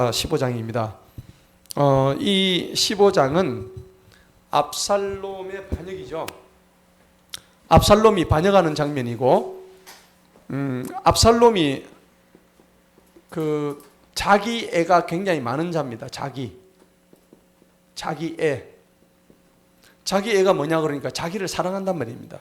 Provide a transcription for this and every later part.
15장입니다. 이 15장은 압살롬의 반역이죠. 압살롬이 반역하는 장면이고, 압살롬이 자기 애가 굉장히 많은 자입니다. 자기 애. 자기 애가 뭐냐 그러니까 자기를 사랑한단 말입니다.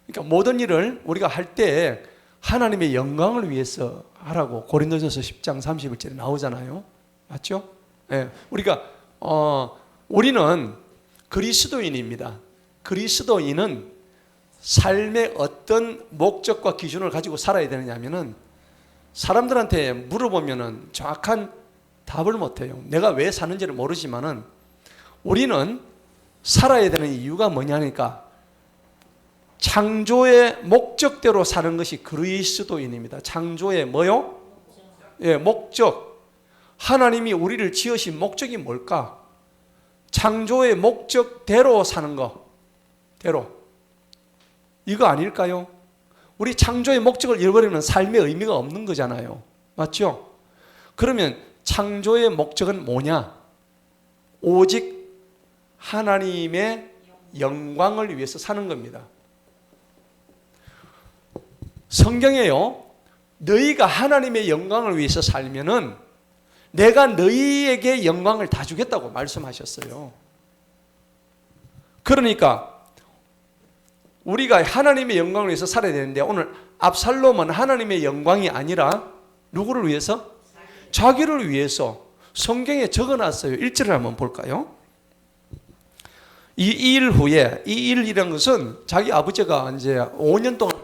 그러니까 모든 일을 우리가 할 때 하나님의 영광을 위해서 하라고 고린도전서 10장 31절에 나오잖아요. 맞죠? 네. 우리는 그리스도인입니다. 그리스도인은 삶의 어떤 목적과 기준을 가지고 살아야 되느냐 하면은 사람들한테 물어보면은 정확한 답을 못 해요. 내가 왜 사는지를 모르지만은 우리는 살아야 되는 이유가 뭐냐니까 창조의 목적대로 사는 것이 그리스도인입니다. 창조의 뭐요? 예, 목적. 하나님이 우리를 지으신 목적이 뭘까? 창조의 목적대로 사는 거. 대로. 이거 아닐까요? 우리 창조의 목적을 잃어버리면 삶의 의미가 없는 거잖아요. 맞죠? 그러면 창조의 목적은 뭐냐? 오직 하나님의 영광을 위해서 사는 겁니다. 성경에요, 너희가 하나님의 영광을 위해서 살면은 내가 너희에게 영광을 다 주겠다고 말씀하셨어요. 그러니까 우리가 하나님의 영광을 위해서 살아야 되는데 오늘 압살롬은 하나님의 영광이 아니라 누구를 위해서? 자기를 위해서 성경에 적어놨어요. 1절을 한번 볼까요? 이 일 후에, 이 일이라는 것은 자기 아버지가 이제 5년 동안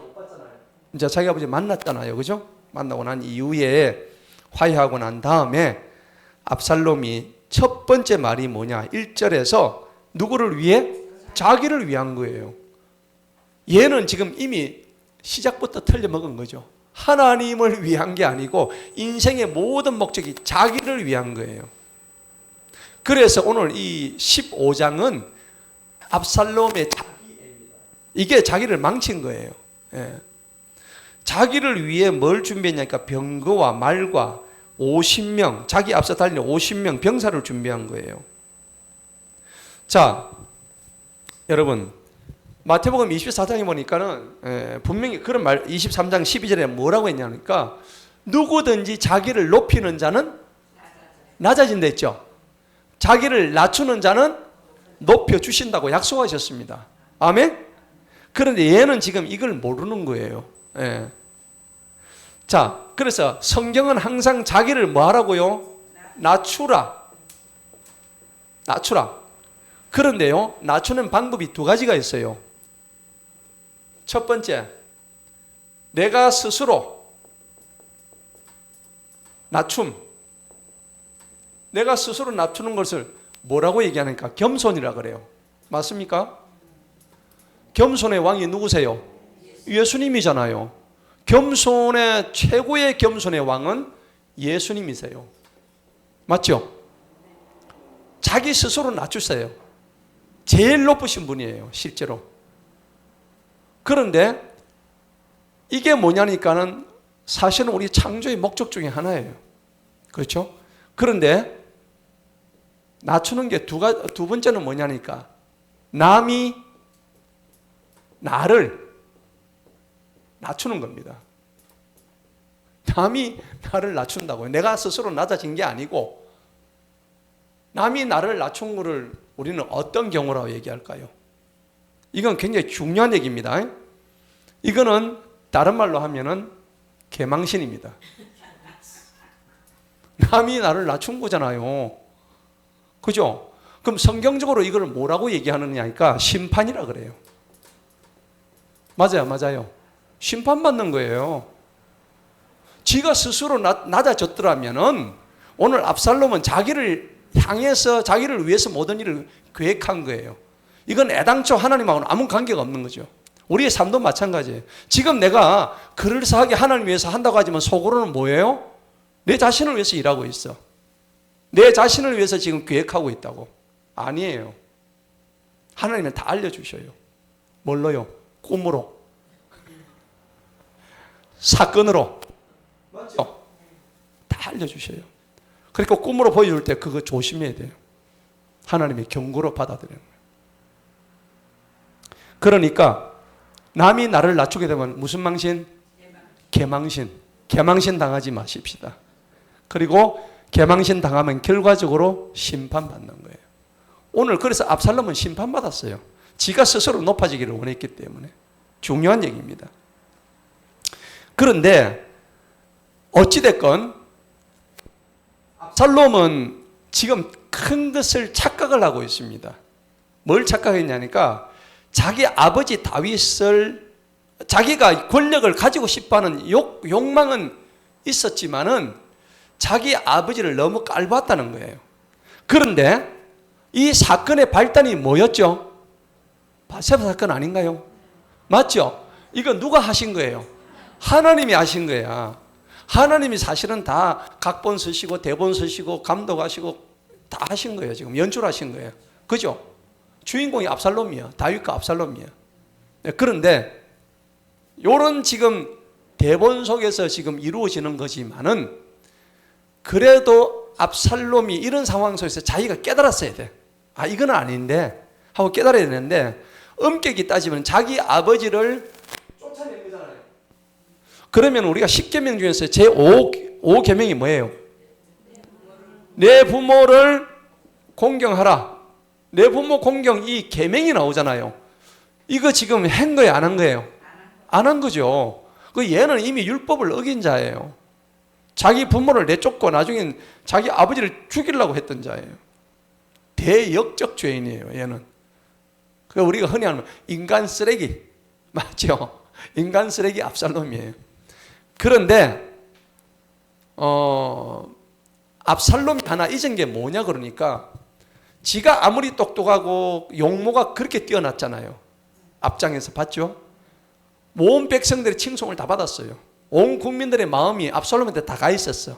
이제 자기 아버지 만났잖아요. 그죠? 만나고 난 이후에 화해하고 난 다음에 압살롬이 첫 번째 말이 뭐냐? 1절에서 누구를 위해? 자기를 위한 거예요. 얘는 지금 이미 시작부터 틀려먹은 거죠. 하나님을 위한 게 아니고 인생의 모든 목적이 자기를 위한 거예요. 그래서 오늘 이 15장은 압살롬의 자기입니다. 이게 자기를 망친 거예요. 예. 자기를 위해 뭘 준비했냐니까 병거와 말과 50명, 자기 앞서 달리는 50명 병사를 준비한 거예요. 자, 여러분, 마태복음 24장에 보니까는 분명히 그런 말 23장 12절에 뭐라고 했냐니까 누구든지 자기를 높이는 자는 낮아진다 했죠. 자기를 낮추는 자는 높여주신다고 약속하셨습니다. 아멘? 그런데 얘는 지금 이걸 모르는 거예요. 예. 자, 그래서 성경은 항상 자기를 뭐 하라고요? 낮추라. 낮추라. 그런데요, 낮추는 방법이 두 가지가 있어요. 첫 번째, 내가 스스로 낮춤. 내가 스스로 낮추는 것을 뭐라고 얘기하니까 겸손이라 그래요. 맞습니까? 겸손의 왕이 누구세요? 예수님이잖아요. 겸손의 최고의 겸손의 왕은 예수님이세요. 맞죠? 자기 스스로 낮추세요. 제일 높으신 분이에요, 실제로. 그런데 이게 뭐냐니까는 사실은 우리 창조의 목적 중에 하나예요. 그렇죠? 그런데 낮추는 게 두 번째는 뭐냐니까 남이 나를 낮추는 겁니다. 남이 나를 낮춘다고요. 내가 스스로 낮아진 게 아니고 남이 나를 낮춘 것을 우리는 어떤 경우라고 얘기할까요? 이건 굉장히 중요한 얘기입니다. 이거는 다른 말로 하면은 개망신입니다. 남이 나를 낮춘 거잖아요. 그죠? 그럼 성경적으로 이걸 뭐라고 얘기하느냐니까 심판이라 그래요. 맞아요, 맞아요. 심판받는 거예요. 지가 스스로 낮아졌더라면은 오늘 압살롬은 자기를 향해서 자기를 위해서 모든 일을 계획한 거예요. 이건 애당초 하나님하고는 아무 관계가 없는 거죠. 우리의 삶도 마찬가지예요. 지금 내가 그럴싸하게 하나님 위해서 한다고 하지만 속으로는 뭐예요? 내 자신을 위해서 일하고 있어. 내 자신을 위해서 지금 계획하고 있다고. 아니에요. 하나님은 다 알려주셔요. 뭘로요? 꿈으로. 사건으로. 맞죠? 다 알려주셔요. 그러니까 꿈으로 보여줄 때 그거 조심해야 돼요. 하나님의 경고로 받아들이는 거예요. 그러니까 남이 나를 낮추게 되면 무슨 망신? 개망신. 개망신 당하지 마십시다. 그리고 개망신 당하면 결과적으로 심판받는 거예요. 오늘 그래서 압살롬은 심판받았어요. 지가 스스로 높아지기를 원했기 때문에. 중요한 얘기입니다. 그런데 어찌됐건 압살롬은 지금 큰 것을 착각을 하고 있습니다. 뭘 착각했냐니까 자기 아버지 다윗을 자기가 권력을 가지고 싶어하는 욕망은 있었지만은 자기 아버지를 너무 깔봤다는 거예요. 그런데 이 사건의 발단이 뭐였죠? 바세바 사건 아닌가요? 맞죠? 이거 누가 하신 거예요? 하나님이 하신 거야. 하나님이 사실은 다 각본 쓰시고 대본 쓰시고 감독하시고 다 하신 거예요. 지금 연출하신 거예요. 그죠? 주인공이 압살롬이야. 다윗과 압살롬이야. 그런데 요런 지금 대본 속에서 지금 이루어지는 거지만은 그래도 압살롬이 이런 상황 속에서 자기가 깨달았어야 돼. 아, 이건 아닌데 하고 깨달아야 되는데 엄격히 따지면 자기 아버지를 쫓아낸 거잖아요. 그러면 우리가 10계명 중에서 제5계명이 뭐예요? 내 부모를 공경하라. 내 부모 공경 이 계명이 나오잖아요. 이거 지금 한 거예요, 안 한 거예요? 안 한 거죠. 그 얘는 이미 율법을 어긴 자예요. 자기 부모를 내쫓고 나중엔 자기 아버지를 죽이려고 했던 자예요. 대역적 죄인이에요, 얘는. 그 우리가 흔히 하는 인간 쓰레기. 맞죠? 인간 쓰레기 압살롬이에요. 그런데 압살롬이 하나 잊은 게 뭐냐 그러니까 지가 아무리 똑똑하고 용모가 그렇게 뛰어났잖아요. 앞장에서 봤죠? 온 백성들의 칭송을 다 받았어요. 온 국민들의 마음이 압살롬한테 다 가 있었어.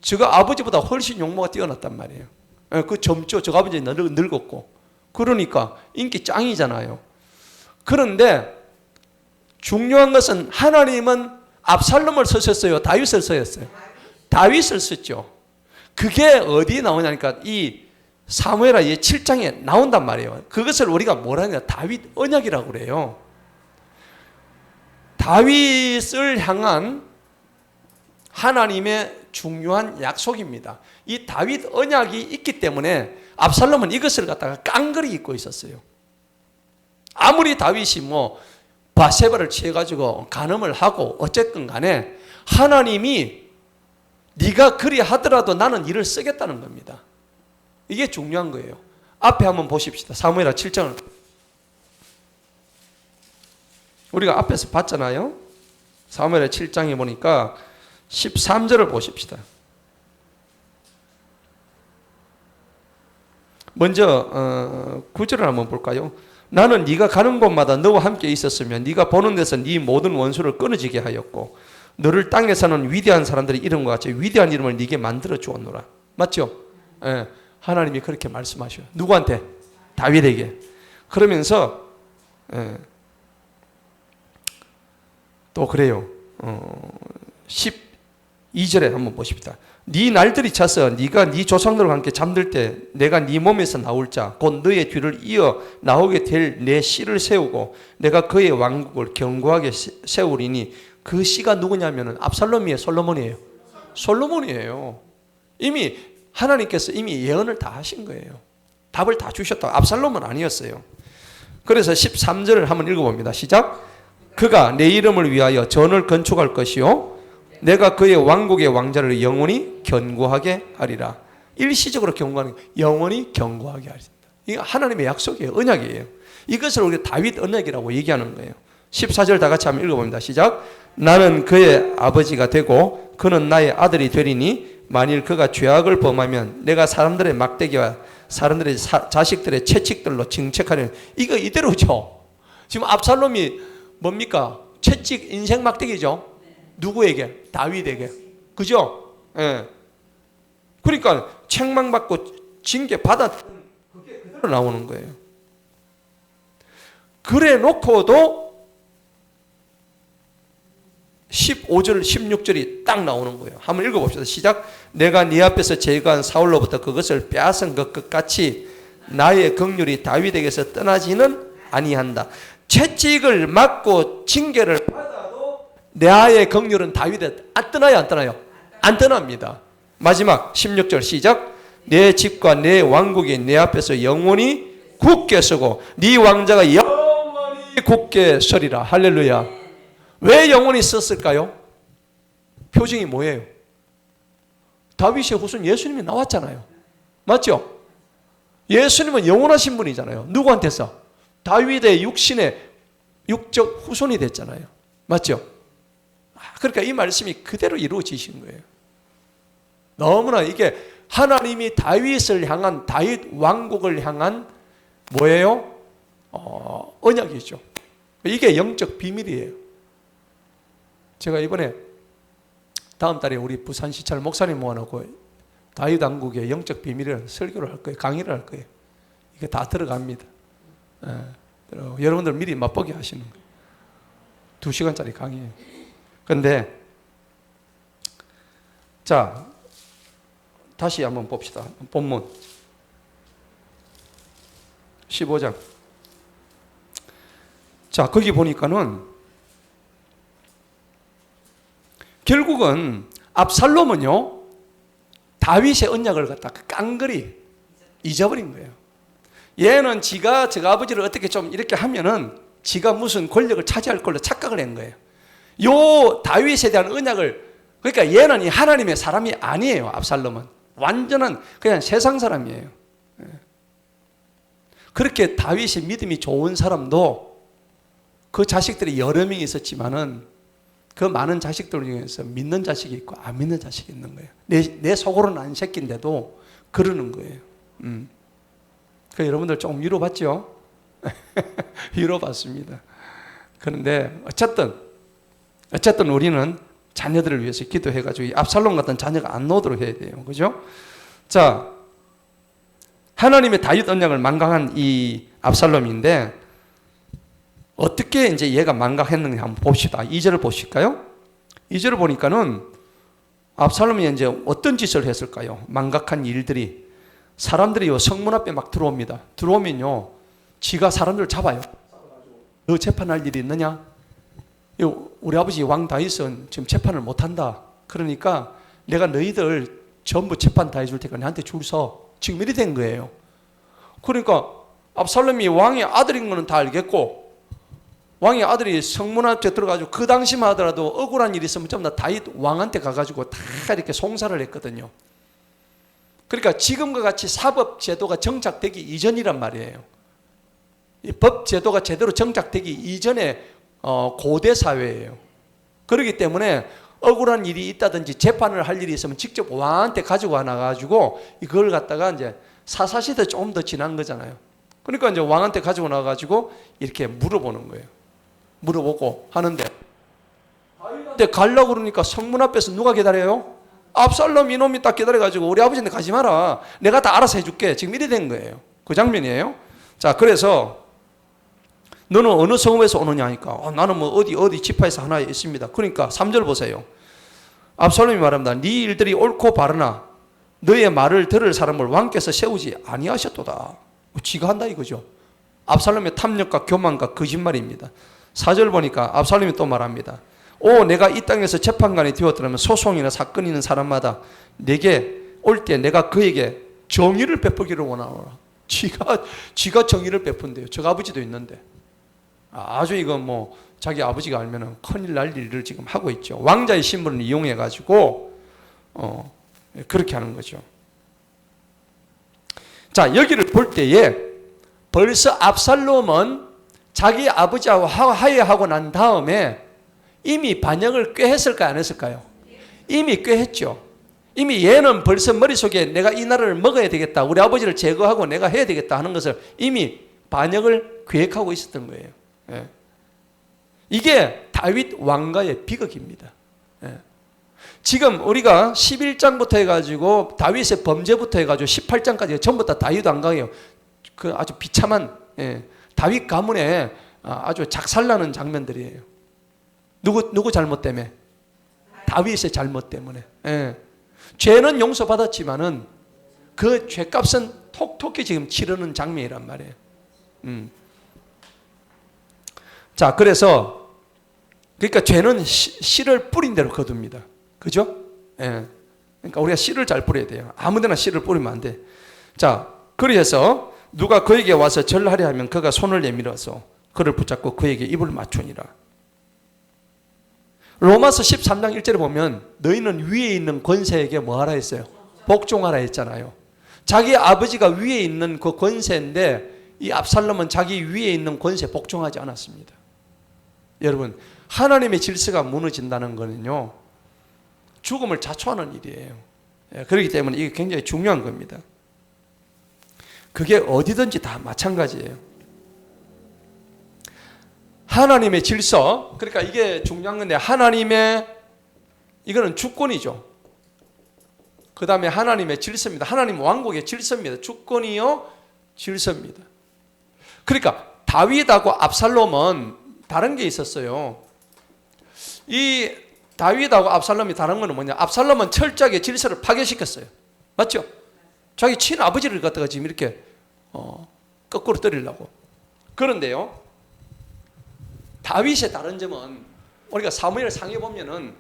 저가 아버지보다 훨씬 용모가 뛰어났단 말이에요. 그 젊죠. 저가 아버지 늙었고. 그러니까 인기 짱이잖아요. 그런데 중요한 것은 하나님은 압살롬을 쓰셨어요? 다윗을 쓰셨어요? 다윗을 썼죠. 그게 어디에 나오냐니까 이 사무엘하 7장에 나온단 말이에요. 그것을 우리가 뭐라 하냐? 다윗 언약이라고 그래요. 다윗을 향한 하나님의 중요한 약속입니다. 이 다윗 언약이 있기 때문에 압살롬은 이것을 갖다가 깡그리 잊고 있었어요. 아무리 다윗이 뭐 바세바를 취해가지고 간음을 하고 어쨌든 간에 하나님이 네가 그리 하더라도 나는 이를 쓰겠다는 겁니다. 이게 중요한 거예요. 앞에 한번 보십시다. 사무엘하 7장을 우리가 앞에서 봤잖아요. 사무엘하 7장에 보니까 13절을 보십시다. 먼저 9절을 한번 볼까요? 나는 네가 가는 곳마다 너와 함께 있었으면 네가 보는 데서 네 모든 원수를 끊어지게 하였고 너를 땅에 사는 위대한 사람들의 이름과 같이 위대한 이름을 네게 만들어 주었노라. 맞죠? 예, 하나님이 그렇게 말씀하셔요. 누구한테? 다윗에게. 그러면서 또 그래요. 12절에 한번 보십시다. 네 날들이 차서 네가 네 조상들과 함께 잠들 때 내가 네 몸에서 나올 자 곧 너의 뒤를 이어 나오게 될 내 씨를 세우고 내가 그의 왕국을 견고하게 세우리니 그 씨가 누구냐면은 압살롬이에요, 솔로몬이에요? 솔로몬이에요. 이미 하나님께서 이미 예언을 다 하신 거예요. 답을 다 주셨다. 압살롬은 아니었어요. 그래서 13절을 한번 읽어봅니다. 시작. 그가 내 이름을 위하여 전을 건축할 것이요 내가 그의 왕국의 왕자를 영원히 견고하게 하리라. 일시적으로 견고하는 영원히 견고하게 하리라. 이게 하나님의 약속이에요. 언약이에요. 이것을 우리가 다윗 언약이라고 얘기하는 거예요. 14절 다 같이 한번 읽어봅니다. 시작. 나는 그의 아버지가 되고 그는 나의 아들이 되리니 만일 그가 죄악을 범하면 내가 사람들의 막대기와 사람들의 자식들의 채찍들로 징책하려는 이거 이대로죠. 지금 압살롬이 뭡니까? 채찍 인생 막대기죠. 누구에게? 다윗에게. 그죠? 예. 그러니까 책망받고 징계 받았던 그게 그대로 나오는 거예요. 그래 놓고도 15절 16절이 딱 나오는 거예요. 한번 읽어봅시다. 시작. 내가 네 앞에서 제거한 사울로부터 그것을 빼앗은 것 같이 나의 긍휼이 다윗에게서 떠나지는 아니한다. 채찍을 맞고 징계를 받아도 나의 긍휼은 다윗에 안 떠나요, 안 떠나요? 안 떠납니다. 마지막 16절 시작. 내 집과 내 왕국이 내 앞에서 영원히 굳게 서고 네 왕자가 영원히 굳게 서리라. 할렐루야. 왜 영원히 섰을까요? 표징이 뭐예요? 다윗의 후손 예수님이 나왔잖아요. 맞죠? 예수님은 영원하신 분이잖아요. 누구한테서? 다윗의 육적 후손이 됐잖아요. 맞죠? 그러니까 이 말씀이 그대로 이루어지신 거예요. 너무나 이게 하나님이 다윗을 향한, 다윗 왕국을 향한 뭐예요? 언약이죠. 이게 영적 비밀이에요. 제가 이번에 다음 달에 우리 부산 시찰 목사님 모아놓고 다윗 왕국의 영적 비밀을 설교를 할 거예요. 강의를 할 거예요. 이게 다 들어갑니다. 여러분들 미리 맛보게 하시는 거예요. 2시간짜리 강의예요. 그런데 자, 다시 한번 봅시다. 본문 15장. 자, 거기 보니까는 결국은 압살롬은요, 다윗의 언약을 갖다가 깡그리 잊어버린 거예요. 얘는 지가 아버지를 어떻게 좀 이렇게 하면은 지가 무슨 권력을 차지할 걸로 착각을 한 거예요. 요 다윗에 대한 언약을, 그러니까 얘는 이 하나님의 사람이 아니에요. 압살롬은 완전한 그냥 세상 사람이에요. 그렇게 다윗의 믿음이 좋은 사람도 그 자식들이 여러 명이 있었지만은 그 많은 자식들 중에서 믿는 자식이 있고 안 믿는 자식이 있는 거예요. 내 속으로는 안 새낀데도 그러는 거예요. 그러니까 여러분들 조금 위로받죠? 위로받습니다. 그런데 어쨌든 우리는 자녀들을 위해서 기도해가지고 이 압살롬 같은 자녀가 안 나오도록 해야 돼요. 그죠? 자, 하나님의 다윗 언약을 망각한 이 압살롬인데 어떻게 이제 얘가 망각했는지 한번 봅시다. 2절을 보실까요? 2절을 보니까는 압살롬이 이제 어떤 짓을 했을까요? 망각한 일들이. 사람들이 성문 앞에 막 들어옵니다. 들어오면요, 지가 사람들을 잡아요. 너 재판할 일이 있느냐? 우리 아버지 왕 다윗은 지금 재판을 못한다. 그러니까 내가 너희들 전부 재판 다 해줄 테니까 나한테 줄 서. 지금 이리 된 거예요. 그러니까 압살롬이 왕의 아들인 거는 다 알겠고, 왕의 아들이 성문 앞에 들어가지고 그 당시만 하더라도 억울한 일이 있으면 전부 다 다윗 왕한테 가가지고 다 이렇게 송사를 했거든요. 그러니까 지금과 같이 사법 제도가 정착되기 이전이란 말이에요. 이 법 제도가 제대로 정착되기 이전에 고대 사회예요. 그렇기 때문에 억울한 일이 있다든지 재판을 할 일이 있으면 직접 왕한테 가지고 나가지고 이걸 갖다가 이제 사사시대 조금 더 지난 거잖아요. 그러니까 이제 왕한테 가지고 나가지고 이렇게 물어보는 거예요. 물어보고 하는데 다윗한테 가려고 그러니까 성문 앞에서 누가 기다려요? 압살롬 이놈이 딱 기다려가지고 우리 아버지한테 가지 마라. 내가 다 알아서 해줄게. 지금 이래 된 거예요. 그 장면이에요. 자, 그래서 너는 어느 성읍에서 오느냐 하니까 나는 뭐 어디 지파에서 하나 있습니다. 그러니까 3절 보세요. 압살롬이 말합니다. 네 일들이 옳고 바르나 너의 말을 들을 사람을 왕께서 세우지 아니하셨도다. 지가 한다 이거죠. 압살롬의 탐욕과 교만과 거짓말입니다. 4절 보니까 압살롬이 또 말합니다. 내가 이 땅에서 재판관이 되었더라면 소송이나 사건이 있는 사람마다 내게 올 때 내가 그에게 정의를 베푸기를 원하노라. 지가 정의를 베푼대요. 저 아버지도 있는데. 아주 이건 뭐 자기 아버지가 알면은 큰일 날 일을 지금 하고 있죠. 왕자의 신분을 이용해 가지고 그렇게 하는 거죠. 자, 여기를 볼 때에 벌써 압살롬은 자기 아버지하고 화해하고 난 다음에 이미 반역을 꽤 했을까요? 안 했을까요? 이미 꽤 했죠. 이미 얘는 벌써 머릿속에 내가 이 나라를 먹어야 되겠다, 우리 아버지를 제거하고 내가 해야 되겠다 하는 것을 이미 반역을 계획하고 있었던 거예요. 예. 이게 다윗 왕가의 비극입니다. 예. 지금 우리가 11장부터 해가지고 다윗의 범죄부터 해가지고 18장까지 전부 다 다윗 왕가예요. 그 아주 비참한 다윗 가문에 아주 작살나는 장면들이에요. 누구 잘못 때문에? 다윗의 잘못 때문에. 예. 죄는 용서받았지만은 그 죄값은 톡톡히 지금 치르는 장면이란 말이에요. 자, 그래서 그러니까 죄는 씨를 뿌린 대로 거둡니다. 그죠? 예. 그러니까 우리가 씨를 잘 뿌려야 돼요. 아무데나 씨를 뿌리면 안 돼. 자, 그래서 누가 그에게 와서 절하려 하면 그가 손을 내밀어서 그를 붙잡고 그에게 입을 맞추니라. 로마서 13장 1절에 보면 너희는 위에 있는 권세에게 뭐 하라 했어요? 복종하라 했잖아요. 자기 아버지가 위에 있는 그 권세인데 이 압살롬은 자기 위에 있는 권세에 복종하지 않았습니다. 여러분, 하나님의 질서가 무너진다는 것은요, 죽음을 자초하는 일이에요. 그렇기 때문에 이게 굉장히 중요한 겁니다. 그게 어디든지 다 마찬가지예요. 하나님의 질서, 그러니까 이게 중요한 건데, 하나님의, 이거는 주권이죠. 그 다음에 하나님의 질서입니다. 하나님 왕국의 질서입니다. 주권이요, 질서입니다. 그러니까 다윗하고 압살롬은 다른 게 있었어요. 이 다윗하고 압살롬이 다른 건 뭐냐? 압살롬은 철저하게 질서를 파괴시켰어요. 맞죠? 자기 친아버지를 갖다가 지금 이렇게 거꾸로 때리려고. 그런데요, 다윗의 다른 점은 우리가 사무엘 상에 보면은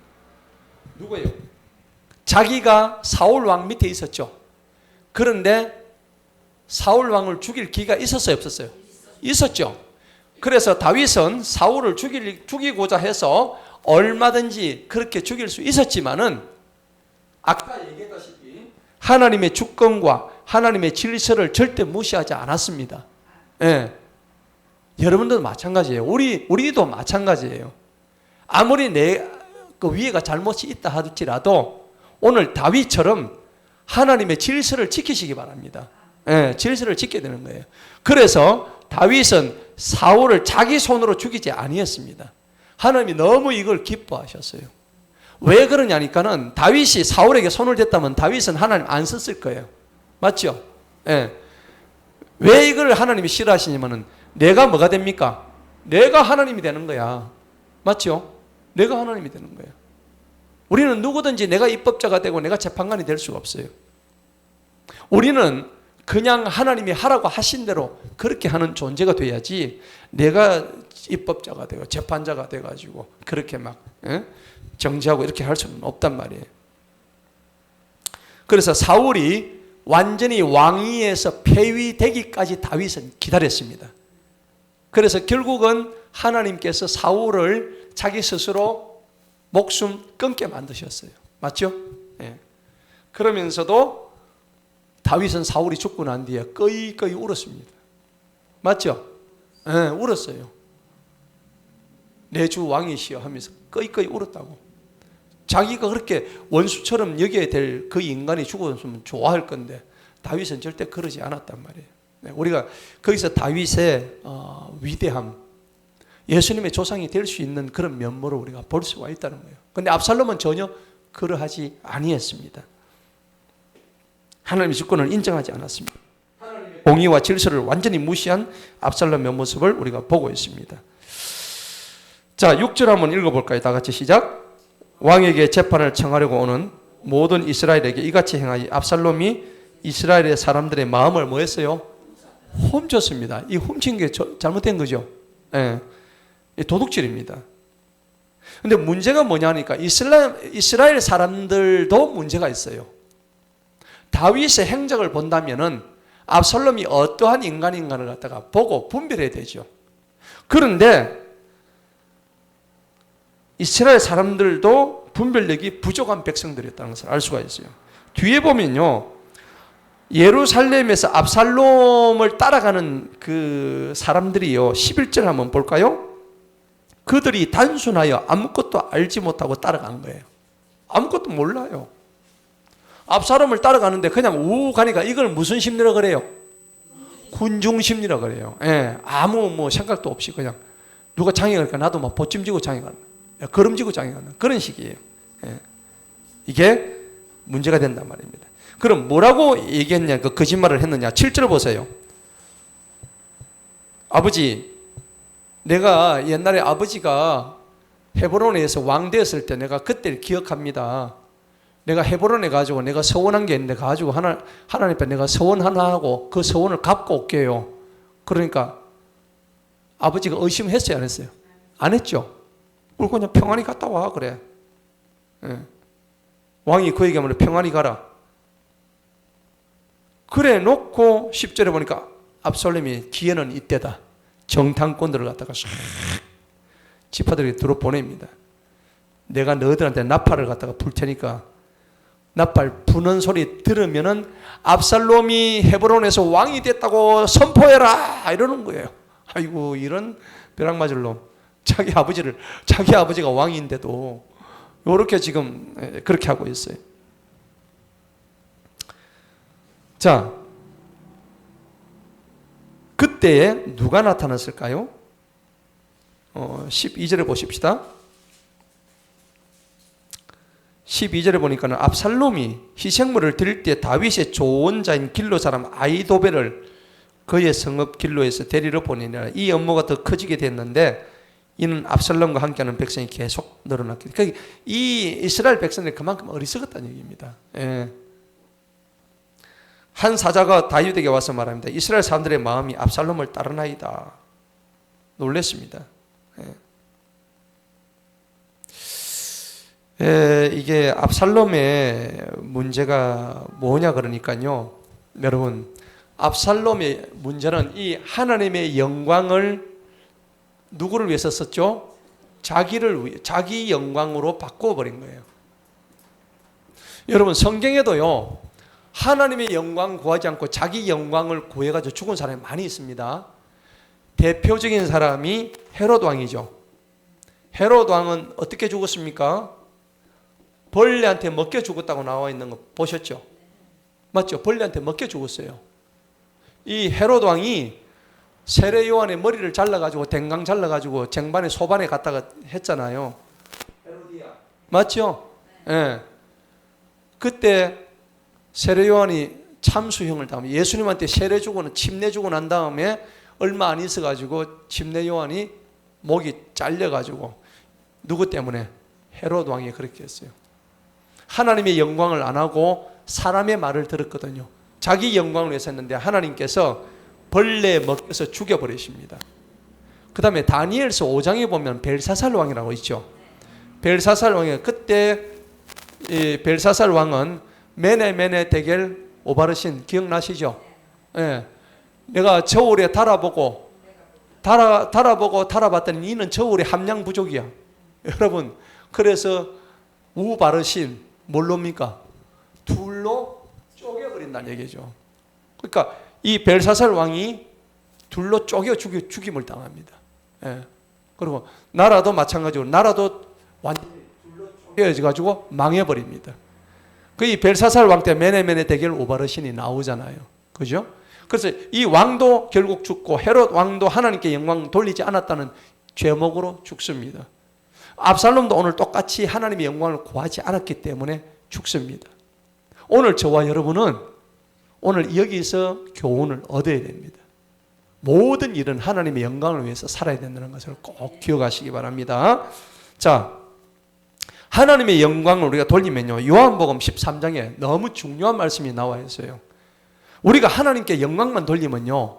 누구예요? 자기가 사울 왕 밑에 있었죠. 그런데 사울 왕을 죽일 기가 있었어요, 없었어요? 있었죠. 그래서 다윗은 사울을 죽이고자 해서 얼마든지 그렇게 죽일 수 있었지만은 아까 얘기했다시피 하나님의 주권과 하나님의 질서를 절대 무시하지 않았습니다. 예. 여러분들도 마찬가지예요. 우리도 마찬가지예요. 아무리 그 위에가 잘못이 있다 할지라도 오늘 다윗처럼 하나님의 질서를 지키시기 바랍니다. 예, 질서를 지켜야 되는 거예요. 그래서 다윗은 사울을 자기 손으로 죽이지 아니했습니다. 하나님이 너무 이걸 기뻐하셨어요. 왜 그러냐니까는 다윗이 사울에게 손을 댔다면 다윗은 하나님 안 썼을 거예요. 맞죠? 예. 왜 이걸 하나님이 싫어하시냐면은 내가 뭐가 됩니까? 내가 하나님이 되는 거야. 맞죠? 내가 하나님이 되는 거예요. 우리는 누구든지 내가 입법자가 되고 내가 재판관이 될 수가 없어요. 우리는 그냥 하나님이 하라고 하신 대로 그렇게 하는 존재가 돼야지 내가 입법자가 되고 재판자가 돼가지고 그렇게 막 정지하고 이렇게 할 수는 없단 말이에요. 그래서 사울이 완전히 왕위에서 폐위되기까지 다윗은 기다렸습니다. 그래서 결국은 하나님께서 사울을 자기 스스로 목숨 끊게 만드셨어요. 맞죠? 예. 그러면서도 다윗은 사울이 죽고 난 뒤에 꺼이꺼이 울었습니다. 맞죠? 예, 울었어요. 내 주 왕이시여 하면서 꺼이꺼이 울었다고. 자기가 그렇게 원수처럼 여겨야 될 그 인간이 죽었으면 좋아할 건데 다윗은 절대 그러지 않았단 말이에요. 네, 우리가 거기서 다윗의 위대함, 예수님의 조상이 될 수 있는 그런 면모를 우리가 볼 수가 있다는 거예요. 그런데 압살롬은 전혀 그러하지 아니했습니다. 하나님의 주권을 인정하지 않았습니다. 하나님의 공의와 질서를 완전히 무시한 압살롬의 모습을 우리가 보고 있습니다. 자, 6절 한번 읽어볼까요? 다 같이 시작. 왕에게 재판을 청하려고 오는 모든 이스라엘에게 이같이 행하니 압살롬이 이스라엘의 사람들의 마음을 뭐 했어요? 훔쳤습니다. 이 훔친 게 잘못된 거죠. 예. 도둑질입니다. 근데 문제가 뭐냐니까 이스라엘 사람들도 문제가 있어요. 다윗의 행적을 본다면은 압살롬이 어떠한 인간인가를 갖다가 보고 분별해야 되죠. 그런데 이스라엘 사람들도 분별력이 부족한 백성들이었다는 것을 알 수가 있어요. 뒤에 보면요, 예루살렘에서 압살롬을 따라가는 그 사람들이요, 11절 한번 볼까요? 그들이 단순하여 아무것도 알지 못하고 따라간 거예요. 아무것도 몰라요. 압살롬을 따라가는데 그냥 우 가니까 이걸 무슨 심리라 그래요? 군중 심리라 그래요. 예, 아무 뭐 생각도 없이 그냥 누가 장애 가니까 나도 막 보찜지고 장애 가는, 걸음지고 장애 가는 그런 식이에요. 예. 이게 문제가 된단 말입니다. 그럼 뭐라고 얘기했냐, 그 거짓말을 했느냐? 7절 보세요. 아버지, 내가 옛날에 아버지가 헤브론에서 왕 되었을 때 내가 그때를 기억합니다. 내가 헤브론에 가지고 내가 서원한 게 있는데 가지고 하나님 앞에 내가 서원 하나 하고 그 서원을 갚고 올게요. 그러니까 아버지가 의심했어요, 안 했어요? 안 했죠. 그리고 그냥 평안히 갔다 와 그래. 예. 왕이 그에게 말해 평안히 가라. 그래 놓고 10절에 보니까 압살롬이 기회는 이때다. 정탐꾼들을 갖다가 싹 지파들에게 들어 보냅니다. 내가 너희들한테 나팔을 갖다가 불 테니까 나팔 부는 소리 들으면은 압살롬이 헤브론에서 왕이 됐다고 선포해라 이러는 거예요. 아이고 이런 벼락 맞을 놈. 자기 아버지가 왕인데도 이렇게 지금 그렇게 하고 있어요. 자, 그때에 누가 나타났을까요? 12절에 보십시다. 12절에 보니까는 압살롬이 희생물을 드릴 때 다윗의 조언자인 길로 사람 아히도벨을 그의 성읍 길로에서 데리러 보내니라. 이 업무가 더 커지게 됐는데 이는 압살롬과 함께하는 백성이 계속 늘어났기 때문에 이 이스라엘 백성들이 그만큼 어리석었다는 얘기입니다. 예. 한 사자가 다윗에게 와서 말합니다. 이스라엘 사람들의 마음이 압살롬을 따르나이다. 놀랬습니다. 이게 압살롬의 문제가 뭐냐 그러니까요. 여러분, 압살롬의 문제는 이 하나님의 영광을 누구를 위해서 썼죠? 자기 영광으로 바꿔버린 거예요. 여러분, 성경에도요, 하나님의 영광 구하지 않고 자기 영광을 구해가지고 죽은 사람이 많이 있습니다. 대표적인 사람이 헤롯 왕이죠. 헤롯 왕은 어떻게 죽었습니까? 벌레한테 먹겨 죽었다고 나와 있는 거 보셨죠? 맞죠? 벌레한테 먹겨 죽었어요. 이 헤롯 왕이 세례 요한의 머리를 잘라가지고 댕강 잘라가지고 쟁반에 소반에 갖다가 했잖아요. 헤로디아. 맞죠? 예. 네. 그때 세례 요한이 참수형을 당하면 예수님한테 세례 주고는 침례 주고 난 다음에 얼마 안 있어가지고 침례 요한이 목이 잘려가지고 누구 때문에? 헤롯 왕이 그렇게 했어요. 하나님의 영광을 안 하고 사람의 말을 들었거든요. 자기 영광을 위해서 했는데 하나님께서 벌레에 먹여서 죽여버리십니다. 그 다음에 다니엘서 5장에 보면 벨사살 왕이라고 있죠. 벨사살 왕이 그때 이 벨사살 왕은 메네 데겔 오바르신 기억나시죠? 예. 내가 저울에 달아봤더니 이는 저울의 함량 부족이야. 여러분, 그래서 우바르신 뭘로입니까? 둘로 쪼개버린다는 얘기죠. 그러니까 이 벨사살 왕이 둘로 쪼개 죽임을 당합니다. 예. 그리고 나라도 마찬가지로 나라도 완전히 둘로 쪼개져가지고 망해버립니다. 그 이 벨사살 왕 때 메네 데겔 오바르신이 나오잖아요. 그죠? 그래서 이 왕도 결국 죽고 헤롯 왕도 하나님께 영광 돌리지 않았다는 죄목으로 죽습니다. 압살롬도 오늘 똑같이 하나님의 영광을 구하지 않았기 때문에 죽습니다. 오늘 저와 여러분은 오늘 여기서 교훈을 얻어야 됩니다. 모든 일은 하나님의 영광을 위해서 살아야 된다는 것을 꼭 기억하시기 바랍니다. 자, 하나님의 영광을 우리가 돌리면요, 요한복음 13장에 너무 중요한 말씀이 나와 있어요. 우리가 하나님께 영광만 돌리면요,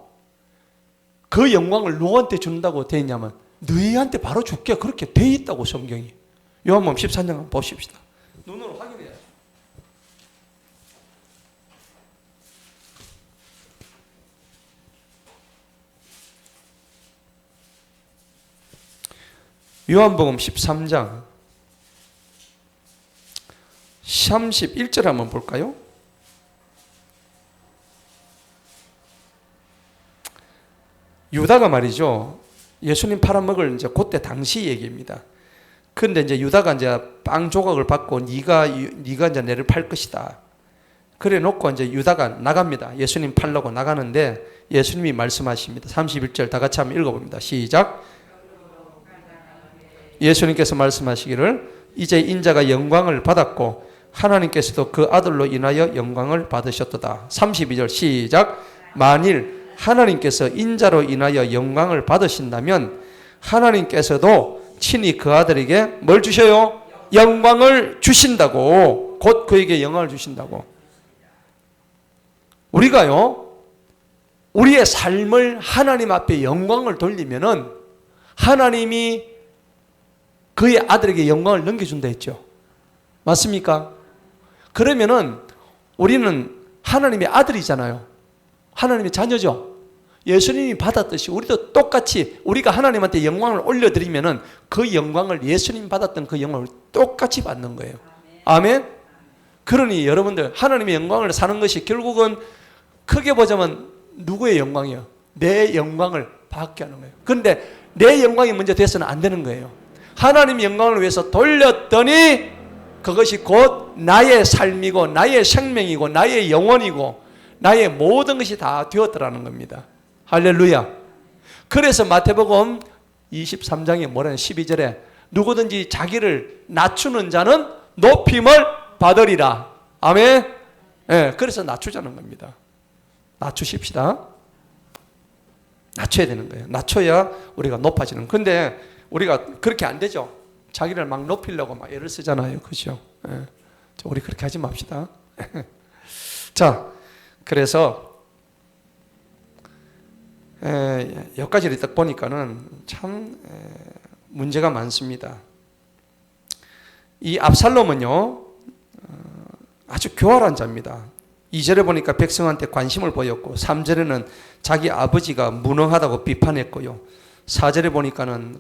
그 영광을 누구한테 준다고 되어 있냐면 너희한테 바로 줄게, 그렇게 되어 있다고 성경이. 요한복음 13장 한번 보십시다. 눈으로 확인해야죠. 요한복음 13장 31절 한번 볼까요? 유다가 말이죠, 예수님 팔아먹을 이제 그때 당시 얘기입니다. 그런데 이제 유다가 이제 빵 조각을 받고 네가 이제 내를 팔 것이다. 그래 놓고 이제 유다가 나갑니다. 예수님 팔려고 나가는데 예수님이 말씀하십니다. 31절 다 같이 한번 읽어봅니다. 시작. 예수님께서 말씀하시기를 이제 인자가 영광을 받았고 하나님께서도 그 아들로 인하여 영광을 받으셨도다. 32절 시작. 만일 하나님께서 인자로 인하여 영광을 받으신다면 하나님께서도 친히 그 아들에게 뭘 주셔요? 영광을 주신다고. 곧 그에게 영광을 주신다고. 우리가요, 우리의 삶을 하나님 앞에 영광을 돌리면은 하나님이 그의 아들에게 영광을 넘겨준다 했죠. 맞습니까? 그러면은 우리는 하나님의 아들이잖아요. 하나님의 자녀죠. 예수님이 받았듯이 우리도 똑같이 우리가 하나님한테 영광을 올려드리면은 그 영광을 예수님이 받았던 그 영광을 똑같이 받는 거예요. 아멘? 그러니 여러분들 하나님의 영광을 사는 것이 결국은 크게 보자면 누구의 영광이요? 내 영광을 받게 하는 거예요. 그런데 내 영광이 먼저 돼서는 안 되는 거예요. 하나님의 영광을 위해서 돌렸더니 그것이 곧 나의 삶이고 나의 생명이고 나의 영혼이고 나의 모든 것이 다 되었더라는 겁니다. 할렐루야. 그래서 마태복음 23장에 뭐라냐 12절에 누구든지 자기를 낮추는 자는 높임을 받으리라. 아멘. 네, 그래서 낮추자는 겁니다. 낮추십시다. 낮춰야 되는 거예요. 낮춰야 우리가 높아지는. 근데 우리가 그렇게 안 되죠. 자기를 막 높이려고 막 애를 쓰잖아요. 그죠? 네. 우리 그렇게 하지 맙시다. 자, 그래서 여기까지 딱 보니까는 참 문제가 많습니다. 이 압살롬은요 아주 교활한 자입니다. 2절에 보니까 백성한테 관심을 보였고 3절에는 자기 아버지가 무능하다고 비판했고요. 4절에 보니까는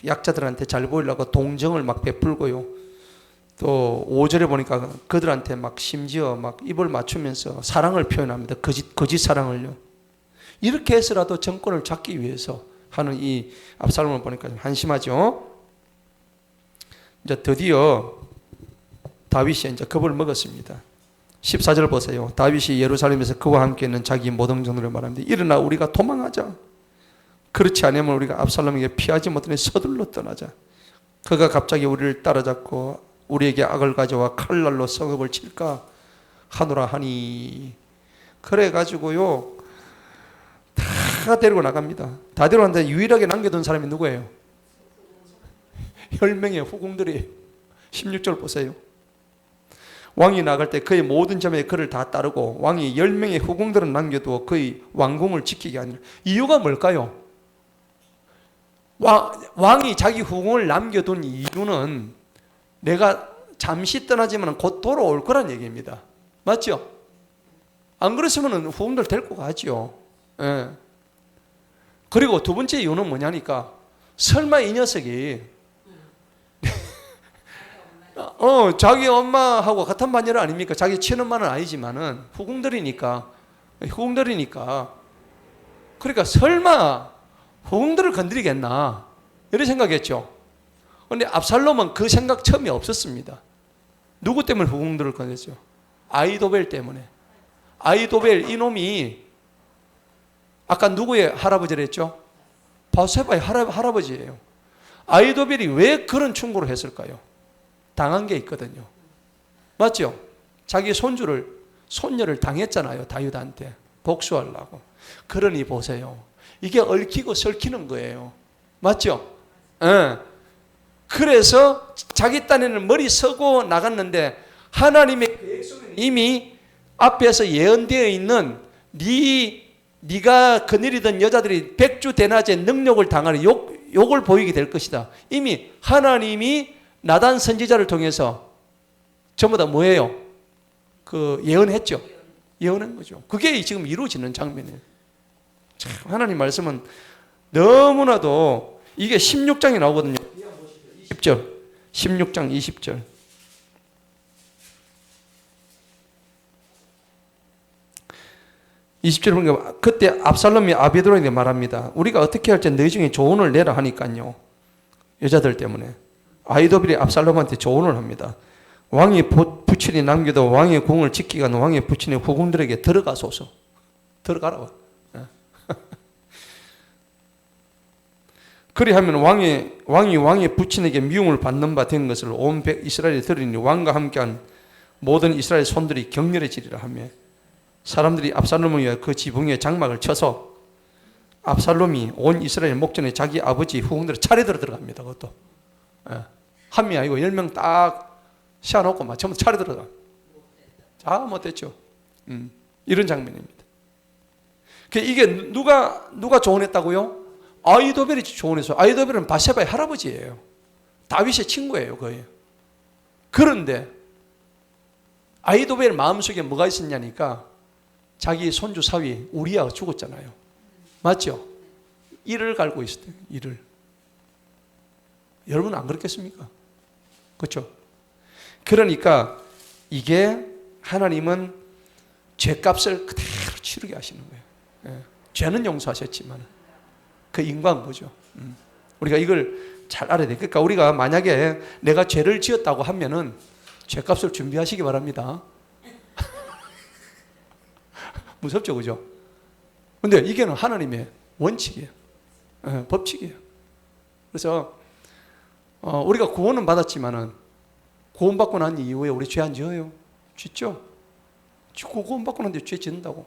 약자들한테 잘 보이려고 동정을 막 베풀고요. 또 5절에 보니까 그들한테 막 심지어 막 입을 맞추면서 사랑을 표현합니다. 거짓 사랑을요. 이렇게 해서라도 정권을 잡기 위해서 하는 이 압살롬을 보니까 좀 한심하죠. 이제 드디어 다윗이 이제 겁을 먹었습니다. 14절 보세요. 다윗이 예루살렘에서 그와 함께 있는 자기 모든 종들을 말합니다. 일어나 우리가 도망하자. 그렇지 않으면 우리가 압살롬에게 피하지 못하니 서둘러 떠나자. 그가 갑자기 우리를 따라잡고 우리에게 악을 가져와 칼날로 성읍을 칠까 하노라 하니. 그래가지고요 다 데리고 나갑니다. 다 데리고 갔는데 유일하게 남겨둔 사람이 누구예요? 10명의 후궁들이. 16절 보세요. 왕이 나갈 때 그의 모든 점에 그를 다 따르고 왕이 10명의 후궁들은 남겨두어 그의 왕궁을 지키게 하니라. 이유가 뭘까요? 왕이 자기 후궁을 남겨둔 이유는 내가 잠시 떠나지만 곧 돌아올 거란 얘기입니다. 맞죠? 안 그랬으면 후궁들 데리고 가죠. 예. 그리고 두 번째 이유는 뭐냐니까 설마 이 녀석이 자기 엄마하고 같은 반열 아닙니까? 자기 친엄마는 아니지만은 후궁들이니까 그러니까 설마 후궁들을 건드리겠나 이런 생각했죠. 그런데 압살롬은 그 생각 처음에 없었습니다. 누구 때문에 후궁들을 건드렸죠? 아히도벨 때문에. 아히도벨 이놈이 아까 누구의 할아버지를 했죠? 바세바의 할아버지예요. 아히도벨이 왜 그런 충고를 했을까요? 당한 게 있거든요. 맞죠? 자기 손녀를 당했잖아요. 다윗한테 복수하려고. 그러니 보세요. 이게 얽히고 설키는 거예요. 맞죠? 네. 그래서 자기 딴에는 머리 서고 나갔는데 하나님의 계획 속에 이미 앞에서 예언되어 있는 네가 거느리던 여자들이 백주대낮에 능력을 당하는 욕을 보이게 될 것이다. 이미 하나님이 나단 선지자를 통해서 전부 다 뭐예요? 예언했죠. 예언한 거죠. 그게 지금 이루어지는 장면이에요. 참 하나님 말씀은 너무나도 이게 16장에 나오거든요. 20절. 16장 20절. 보니까 그때 압살롬이 아비도에게 말합니다. 우리가 어떻게 할지 너희 중에 조언을 내라 하니까요. 여자들 때문에. 아히도벨이 압살롬한테 조언을 합니다. 왕이 부친이 남겨도 왕의 궁을 지키기 위한 왕의 부친의 후궁들에게 들어가소서. 들어가라고. 그리하면 왕의 부친에게 미움을 받는 바 된 것을 온 이스라엘이 들으니 왕과 함께한 모든 이스라엘 손들이 격렬해지리라 하며 사람들이 압살롬을 위하여 그 지붕에 장막을 쳐서 압살롬이 온 이스라엘 목전에 자기 아버지 후궁들을 차례대로 들어갑니다. 그것도 한 명이 아니고 10명 딱 세워놓고 막 전부 차례 들어가. 자, 못됐죠. 이런 장면입니다. 이게 누가 조언했다고요? 아히도벨이 조언했어요. 아히도벨은 바세바의 할아버지예요. 다윗의 친구예요, 거의. 그런데 아히도벨 마음속에 뭐가 있었냐니까 자기 손주 사위 우리아가 죽었잖아요. 맞죠? 이를 갈고 있었대요. 이를. 여러분 안 그렇겠습니까? 그렇죠? 그러니까 이게 하나님은 죄값을 그대로 치르게 하시는 거예요. 예. 죄는 용서하셨지만 그 인과응보죠. 우리가 이걸 잘 알아야 돼요. 그러니까 우리가 만약에 내가 죄를 지었다고 하면은 죄값을 준비하시기 바랍니다. 무섭죠, 그죠? 근데 이게는 하나님의 원칙이에요. 예, 법칙이에요. 그래서 우리가 구원은 받았지만은 구원받고 난 이후에 우리 죄 안 지어요? 짓죠? 구원받고 난 뒤에 죄 짓는다고.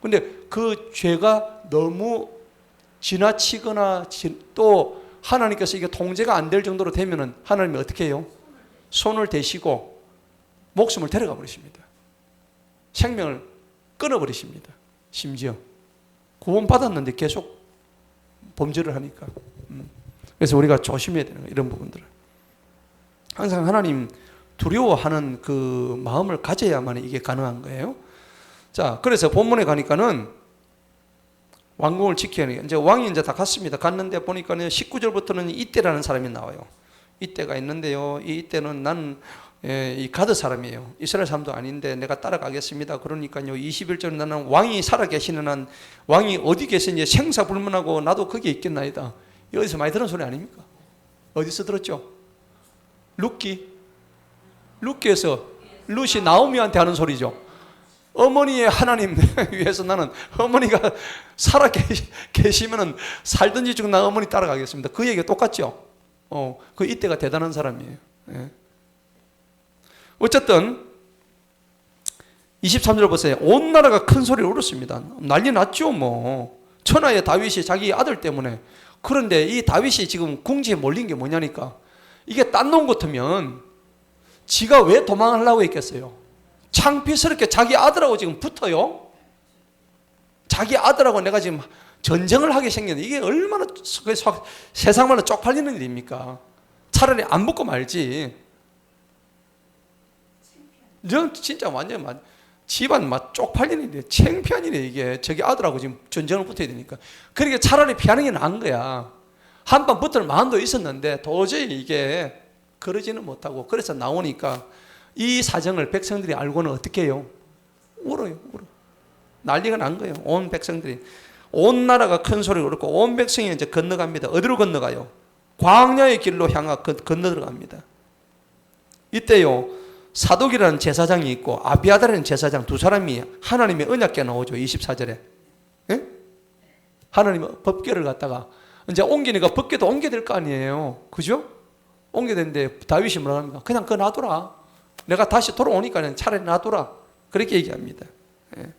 근데 그 죄가 너무 지나치거나 또 하나님께서 이게 통제가 안 될 정도로 되면은 하나님이 어떻게 해요? 손을 대시고 목숨을 데려가 버리십니다. 생명을 끊어버리십니다. 심지어 구원받았는데 계속 범죄를 하니까. 그래서 우리가 조심해야 되는 거예요. 이런 부분들을. 항상 하나님 두려워하는 그 마음을 가져야만 이게 가능한 거예요. 자, 그래서 본문에 가니까는 왕궁을 지켜야 해요. 이제 왕이 이제 다 갔습니다. 갔는데 보니까는 19절부터는 이때라는 사람이 나와요. 이때가 있는데요. 이 이때는 나는 이 가드 사람이에요. 이스라엘 사람도 아닌데 내가 따라가겠습니다. 그러니까요. 21절은 나는 왕이 살아계시는 한 왕이 어디 계시는지 생사불문하고 나도 거기에 있겠나이다. 어디서 많이 들은 소리 아닙니까? 어디서 들었죠? 룻기에서 룻이 나오미한테 하는 소리죠. 어머니의 하나님 위해서 나는 어머니가 살아 계시면은 살든지 죽든 나 어머니 따라가겠습니다. 그 얘기가 똑같죠. 그 이때가 대단한 사람이에요. 예. 어쨌든 23절 보세요. 온 나라가 큰 소리를 울었습니다. 난리 났죠, 뭐. 천하의 다윗이 자기 아들 때문에. 그런데 이 다윗이 지금 궁지에 몰린 게 뭐냐니까. 이게 딴 놈 같으면 지가 왜 도망하려고 했겠어요? 창피스럽게 자기 아들하고 지금 붙어요. 자기 아들하고 내가 지금 전쟁을 하게 생겼는데 이게 얼마나 세상 말로 쪽팔리는 일입니까? 차라리 안 붙고 말지. 진짜 완전 집안 막 쪽팔리는 일이에요. 창피한 일이에요. 이게 저기 아들하고 지금 전쟁을 붙어야 되니까. 그러니까 차라리 피하는 게 나은 거야. 한 번 붙을 마음도 있었는데 도저히 이게 그러지는 못하고 그래서 나오니까 이 사정을 백성들이 알고는 어떻게 해요? 울어요. 난리가 난 거예요. 온 백성들이. 온 나라가 큰 소리를 울었고 온 백성이 이제 건너갑니다. 어디로 건너가요? 광야의 길로 향하 건너 들어갑니다. 이때요. 사독이라는 제사장이 있고 아비아달이라는 제사장 두 사람이 하나님의 언약궤 나오죠. 24절에. 예? 하나님의 법궤를 갖다가 이제 옮기니까 법궤도 옮겨야 될 거 아니에요. 그죠? 옮겨야 되는데 다윗이 뭐라 합니까? 그냥 그거 놔둬라. 내가 다시 돌아오니까 차라리 놔둬라. 그렇게 얘기합니다. 예.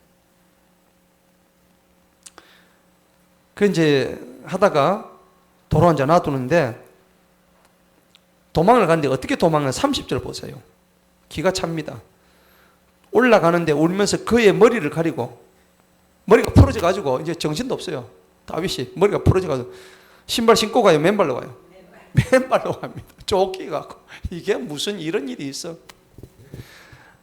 그 이제 하다가 돌아앉아 놔두는데 도망을 가는데 어떻게 도망을 30절 보세요. 기가 찹니다. 올라가는데 울면서 그의 머리를 가리고 머리가 풀어져 가지고 이제 정신도 없어요. 다윗이 머리가 풀어져 가지고 신발 신고 가요? 맨발로 가요? 맨발로 갑니다. 쫓기갖고 이게 무슨 이런 일이 있어?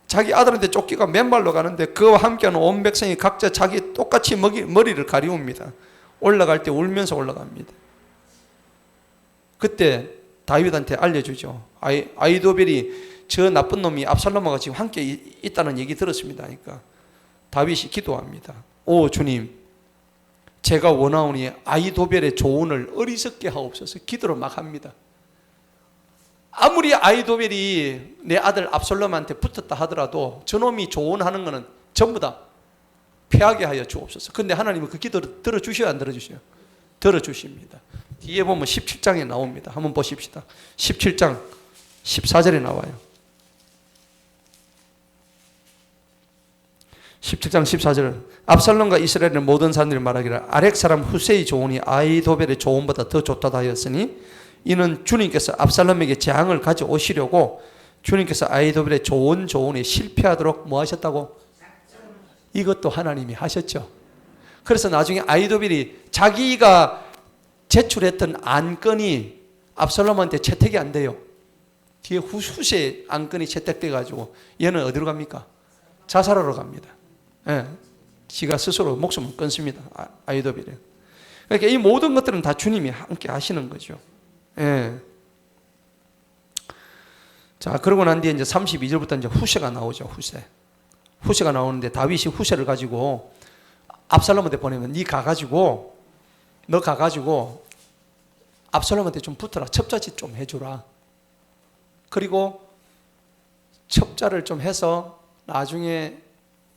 자기 아들한테 쫓기가 맨발로 가는데 그와 함께하는 온 백성이 각자 자기 똑같이 머리를 가리웁니다. 올라갈 때 울면서 올라갑니다. 그때 다윗한테 알려주죠. 아히도벨이 저 나쁜 놈이 압살롬하고 지금 함께 있다는 얘기 들었습니다. 그러니까 다윗이 기도합니다. 오 주님, 제가 원하오니 아히도벨의 조언을 어리석게 하옵소서. 기도를 막 합니다. 아무리 아히도벨이 내 아들 압살롬한테 붙었다 하더라도 저놈이 조언하는 것은 전부 다 패하게 하여 주옵소서. 그런데 하나님은 그 기도를 들어주셔야 안 들어주셔요? 들어주십니다. 뒤에 보면 17장에 나옵니다. 한번 보십시다. 17장 14절에 나와요. 17장 14절 압살롬과 이스라엘의 모든 사람들이 말하기를 아렉 사람 후세의 조언이 아히도벨의 조언보다 더 좋다다 하였으니 이는 주님께서 압살롬에게 재앙을 가져오시려고 주님께서 아이도벨의 좋은 조언이 실패하도록 뭐 하셨다고? 이것도 하나님이 하셨죠. 그래서 나중에 아이도벨이 자기가 제출했던 안건이 압살롬한테 채택이 안 돼요. 뒤에 후세 안건이 채택돼 가지고 얘는 어디로 갑니까? 자살하러 갑니다. 예. 지가 스스로 목숨을 끊습니다. 아이도벨이. 그러니까 이 모든 것들은 다 주님이 함께 하시는 거죠. 예. 자, 그러고 난 뒤에 이제 32절부터 이제 후세가 나오죠. 후세가 나오는데 다윗이 후세를 가지고 압살롬한테 보내면 너 가가지고 압살롬한테 좀 붙어라. 첩자짓 좀 해주라. 그리고 첩자를 좀 해서 나중에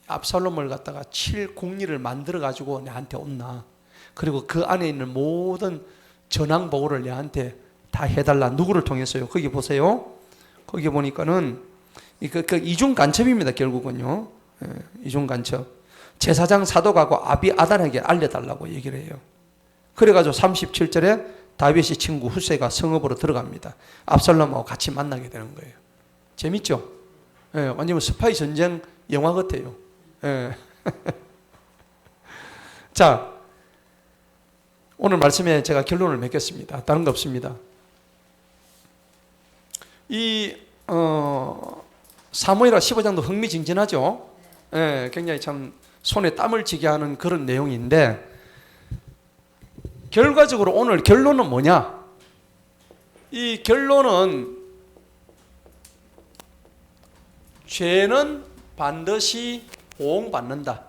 압살롬을 갖다가 칠 궁리를 만들어 가지고 내한테 온나. 그리고 그 안에 있는 모든 전황 보고를 내한테 다 해달라. 누구를 통해서요? 거기 보세요. 거기 보니까는 그 이중 간첩입니다. 결국은요. 예, 이중 간첩. 제사장 사독하고 아비아달에게 알려달라고 얘기를 해요. 그래가지고 37절에 다윗의 친구 후세가 성읍으로 들어갑니다. 압살롬하고 같이 만나게 되는 거예요. 재밌죠? 예, 완전 스파이 전쟁 영화 같아요. 예. 자, 오늘 말씀에 제가 결론을 맺겠습니다. 다른 거 없습니다. 이 사무엘하 15장도 흥미진진하죠. 예, 굉장히 참 손에 땀을 쥐게 하는 그런 내용인데 결과적으로 오늘 결론은 뭐냐? 이 결론은 죄는 반드시 보응받는다.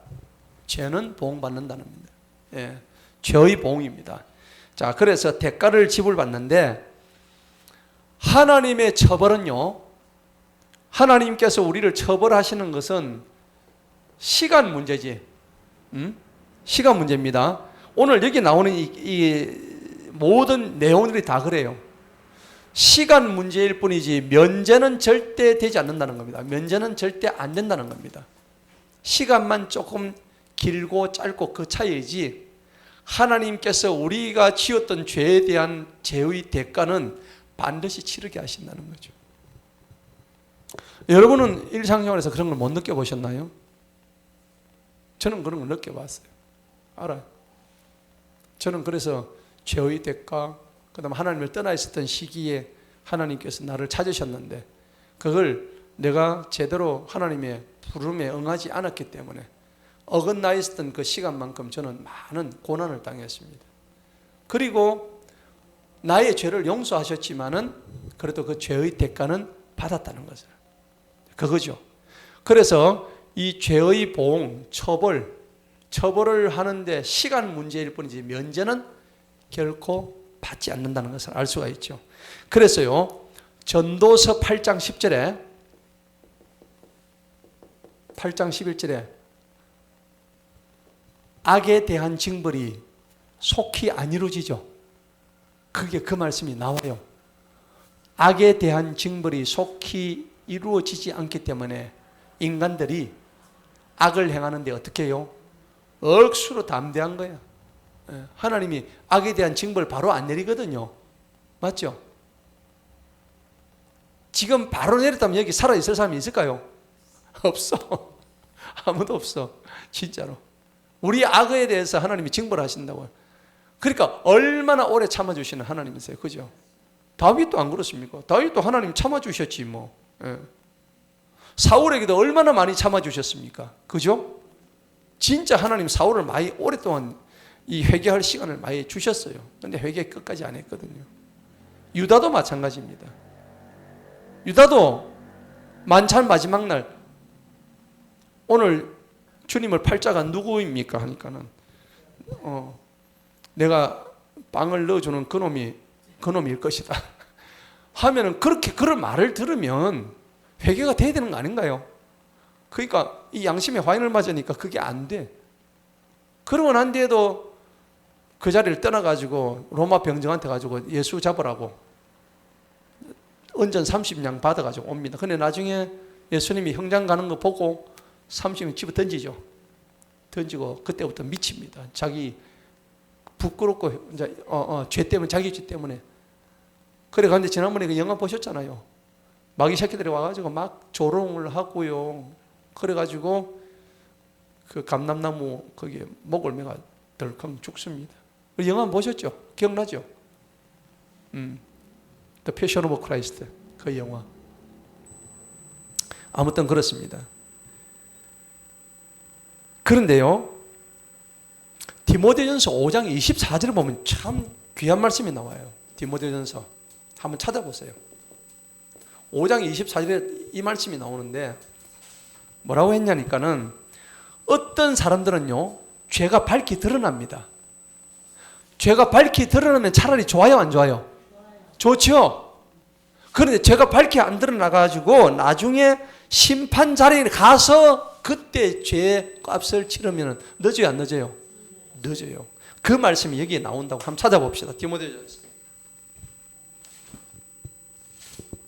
죄는 보응받는다는 겁니다. 예, 죄의 보응입니다. 자, 그래서 대가를 지불받는데 하나님의 처벌은요, 하나님께서 우리를 처벌하시는 것은 시간 문제지. 시간 문제입니다. 오늘 여기 나오는 이 모든 내용들이 다 그래요. 시간 문제일 뿐이지 면제는 절대 되지 않는다는 겁니다. 면제는 절대 안 된다는 겁니다. 시간만 조금 길고 짧고 그 차이이지 하나님께서 우리가 지었던 죄에 대한 죄의 대가는 반드시 치르게 하신다는 거죠. 여러분은 일상생활에서 그런 걸 못 느껴보셨나요? 저는 그런 걸 느껴봤어요. 알아요. 저는 그래서 죄의 대가, 그 다음 하나님을 떠나 있었던 시기에 하나님께서 나를 찾으셨는데 그걸 내가 제대로 하나님의 부름에 응하지 않았기 때문에 어긋나 있었던 그 시간만큼 저는 많은 고난을 당했습니다. 그리고 나의 죄를 용서하셨지만은 그래도 그 죄의 대가는 받았다는 것을. 그거죠. 그래서 이 죄의 보응, 처벌을 하는데 시간 문제일 뿐이지 면제는 결코 받지 않는다는 것을 알 수가 있죠. 그래서요, 전도서 8장 10절에 8장 11절에 악에 대한 징벌이 속히 안 이루어지죠. 그게 그 말씀이 나와요. 악에 대한 징벌이 속히 이루어지지 않기 때문에 인간들이 악을 행하는데 어떻게 해요? 억수로 담대한 거야. 하나님이 악에 대한 징벌 바로 안 내리거든요. 맞죠? 지금 바로 내렸다면 여기 살아있을 사람이 있을까요? 없어. 아무도 없어. 진짜로. 우리 악에 대해서 하나님이 징벌하신다고요. 그러니까 얼마나 오래 참아주시는 하나님이세요. 그죠? 다윗도 안 그렇습니까? 다윗도 하나님 참아주셨지 뭐. 예. 사울에게도 얼마나 많이 참아주셨습니까? 그죠? 진짜 하나님 사울을 많이 오랫동안 이 회개할 시간을 많이 주셨어요. 그런데 회개 끝까지 안 했거든요. 유다도 마찬가지입니다. 유다도 만찬 마지막 날 오늘 주님을 팔자가 누구입니까? 하니까는 내가 빵을 넣어주는 그놈일 것이다. 하면은 그렇게 그런 말을 들으면 회개가 돼야 되는 거 아닌가요? 그러니까 이 양심의 화인을 맞으니까 그게 안 돼. 그러고 난 뒤에도 그 자리를 떠나가지고 로마 병정한테 가지고 예수 잡으라고 은전 30냥 받아가지고 옵니다. 근데 나중에 예수님이 형장 가는 거 보고 30냥 집어 던지죠. 던지고 그때부터 미칩니다. 자기 부끄럽고 이제 죄 때문에 자기 죄 때문에 그래 가는데 지난번에 그 영화 보셨잖아요. 마귀 새끼들이 와가지고 막 조롱을 하고요. 그래가지고 그 감람나무 거기에 목을 매가 덜컹 죽습니다. 그 영화 보셨죠? 기억나죠? The Passion of Christ 그 영화. 아무튼 그렇습니다. 그런데요, 디모데전서 5장 24절을 보면 참 귀한 말씀이 나와요. 디모데전서 한번 찾아보세요. 5장 24절에 이 말씀이 나오는데 뭐라고 했냐니까는 어떤 사람들은요, 죄가 밝히 드러납니다. 죄가 밝히 드러나면 차라리 좋아요, 안 좋아요? 좋죠. 그런데 죄가 밝히 안 드러나가지고 나중에 심판 자리에 가서 그때 죄의 값을 치르면 늦어요, 안 늦어요? 늦어요. 그 말씀이 여기에 나온다고 한번 찾아봅시다. 디모데전서.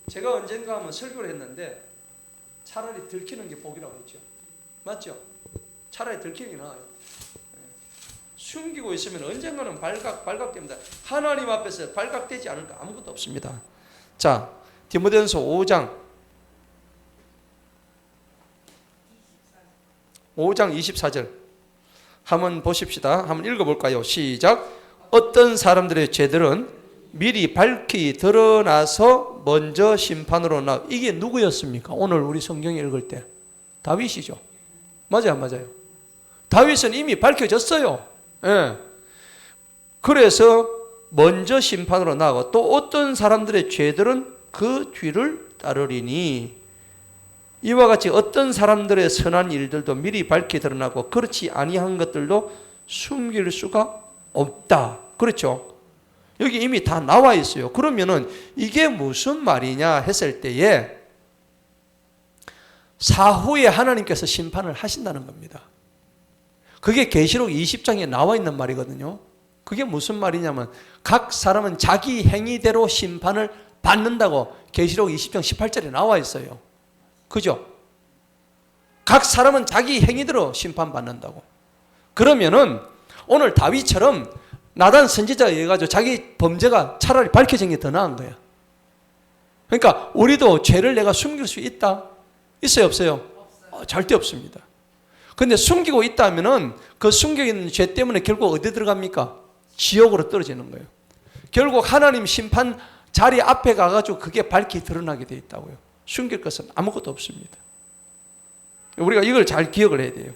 제가 언젠가 한번 설교를 했는데 차라리 들키는 게 복이라고 했죠. 맞죠? 차라리 들키는 게 나아요. 숨기고 있으면 언젠가는 발각됩니다. 하나님 앞에서 발각되지 않을 거 아무것도 없습니다. 자, 디모데전서 5장 24절 한번 보십시다. 한번 읽어볼까요? 시작. 어떤 사람들의 죄들은 미리 밝히 드러나서 먼저 심판으로 나. 이게 누구였습니까? 오늘 우리 성경에 읽을 때 다윗이죠. 맞아요, 안 맞아요? 다윗은 이미 밝혀졌어요. 예. 그래서 먼저 심판으로 나가고 또 어떤 사람들의 죄들은 그 뒤를 따르리니 이와 같이 어떤 사람들의 선한 일들도 미리 밝히 드러나고 그렇지 아니한 것들도 숨길 수가 없다. 그렇죠? 여기 이미 다 나와 있어요. 그러면은 이게 무슨 말이냐 했을 때에 사후에 하나님께서 심판을 하신다는 겁니다. 그게 계시록 20장에 나와 있는 말이거든요. 그게 무슨 말이냐면 각 사람은 자기 행위대로 심판을 받는다고 계시록 20장 18절에 나와 있어요. 그죠? 각 사람은 자기 행위대로 심판받는다고. 그러면은 오늘 다윗처럼 나단 선지자에 의해 가지고 자기 범죄가 차라리 밝혀진 게 더 나은 거야. 그러니까 우리도 죄를 내가 숨길 수 있다? 있어요, 없어요? 절대 없습니다. 근데 숨기고 있다면은 그 숨겨 있는 죄 때문에 결국 어디 들어갑니까? 지옥으로 떨어지는 거예요. 결국 하나님 심판 자리 앞에 가가지고 그게 밝히 드러나게 돼 있다고요. 숨길 것은 아무것도 없습니다. 우리가 이걸 잘 기억을 해야 돼요.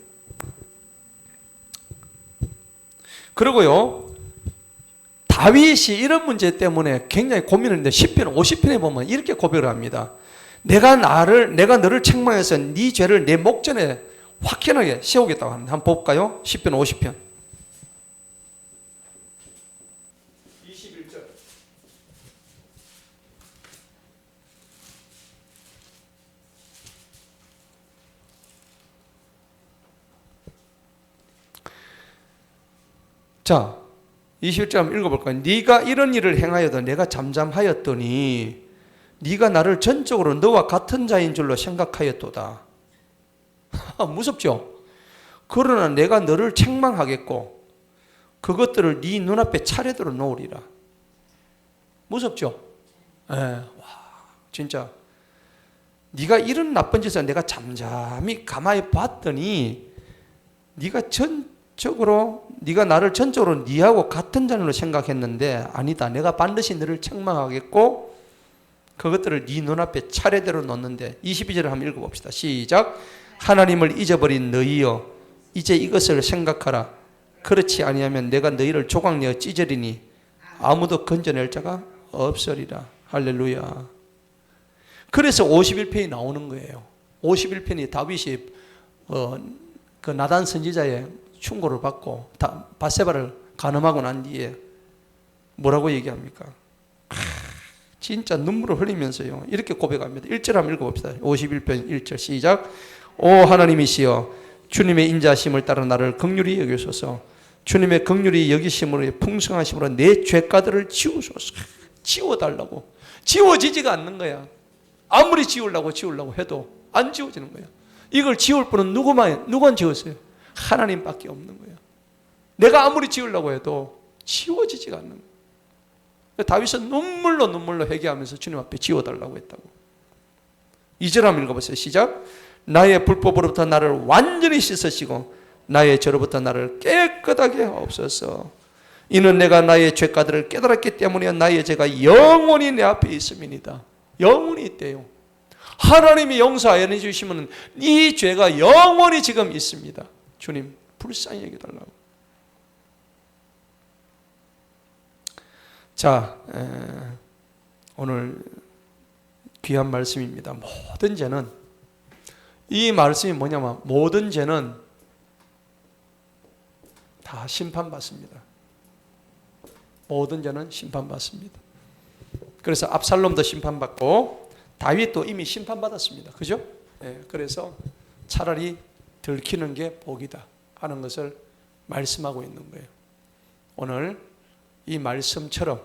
그리고요, 다윗이 이런 문제 때문에 굉장히 고민을 했는데 10편 50편에 보면 이렇게 고백을 합니다. 내가 너를 책망해서 네 죄를 내 목전에 확연하게 세우겠다고 합니다. 한번 볼까요? 10편 50편 21절. 자, 21절 한번 읽어볼까요? 네가 이런 일을 행하여도 내가 잠잠하였더니 네가 나를 전적으로 너와 같은 자인 줄로 생각하였도다. 무섭죠? 그러나 내가 너를 책망하겠고 그것들을 네 눈앞에 차례대로 놓으리라. 무섭죠? 와, 진짜 네가 이런 나쁜 짓을 내가 잠잠히 가만히 봤더니 네가 나를 전적으로 네하고 같은 자로 생각했는데 아니다. 내가 반드시 너를 책망하겠고 그것들을 네 눈앞에 차례대로 놓는데 22절을 한번 읽어봅시다. 시작. 하나님을 잊어버린 너희여 이제 이것을 생각하라. 그렇지 아니하면 내가 너희를 조각내어 찢으리니 아무도 건져낼 자가 없으리라. 할렐루야. 그래서 51편이 나오는 거예요. 51편이 다윗이 그 나단 선지자의 충고를 받고 밧세바를 간음하고 난 뒤에 뭐라고 얘기합니까? 진짜 눈물을 흘리면서요 이렇게 고백합니다. 1절 한번 읽어봅시다. 51편 1절 시작. 오 하나님이시여 주님의 인자심을 따라 나를 긍휼히 여기소서. 주님의 긍휼히 여기심으로 풍성하심으로 내 죄가들을 지우소서. 지워달라고. 지워지지가 않는 거야. 아무리 지우려고 해도 안 지워지는 거야. 이걸 지울 분은 누구만 지웠어요? 하나님밖에 없는 거야. 내가 아무리 지우려고 해도 지워지지가 않는 거야. 다윗은 눈물로 회개하면서 주님 앞에 지워달라고 했다고. 2절 한번 읽어보세요. 시작. 나의 불법으로부터 나를 완전히 씻으시고 나의 죄로부터 나를 깨끗하게 하옵소서. 이는 내가 나의 죄가들을 깨달았기 때문에 나의 죄가 영원히 내 앞에 있음이니이다. 영원히 있대요. 하나님이 용서 안 해주시면 이 죄가 영원히 지금 있습니다. 주님 불쌍히 여겨달라고. 자, 오늘 귀한 말씀입니다. 모든 죄는, 이 말씀이 뭐냐면 모든 죄는 다 심판받습니다. 모든 죄는 심판받습니다. 그래서 압살롬도 심판받고 다윗도 이미 심판받았습니다. 그죠? 그래서 차라리 들키는 게 복이다 하는 것을 말씀하고 있는 거예요. 오늘 이 말씀처럼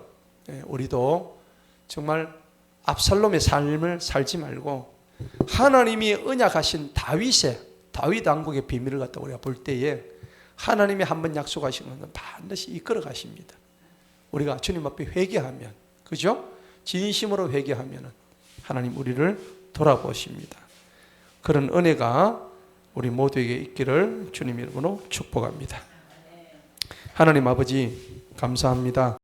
우리도 정말 압살롬의 삶을 살지 말고 하나님이 언약하신 다윗 왕국의 비밀을 갖다 우리가 볼 때에 하나님이 한번 약속하신 것은 반드시 이끌어 가십니다. 우리가 주님 앞에 회개하면, 그죠? 진심으로 회개하면 하나님 우리를 돌아보십니다. 그런 은혜가 우리 모두에게 있기를 주님 이름으로 축복합니다. 하나님 아버지 감사합니다.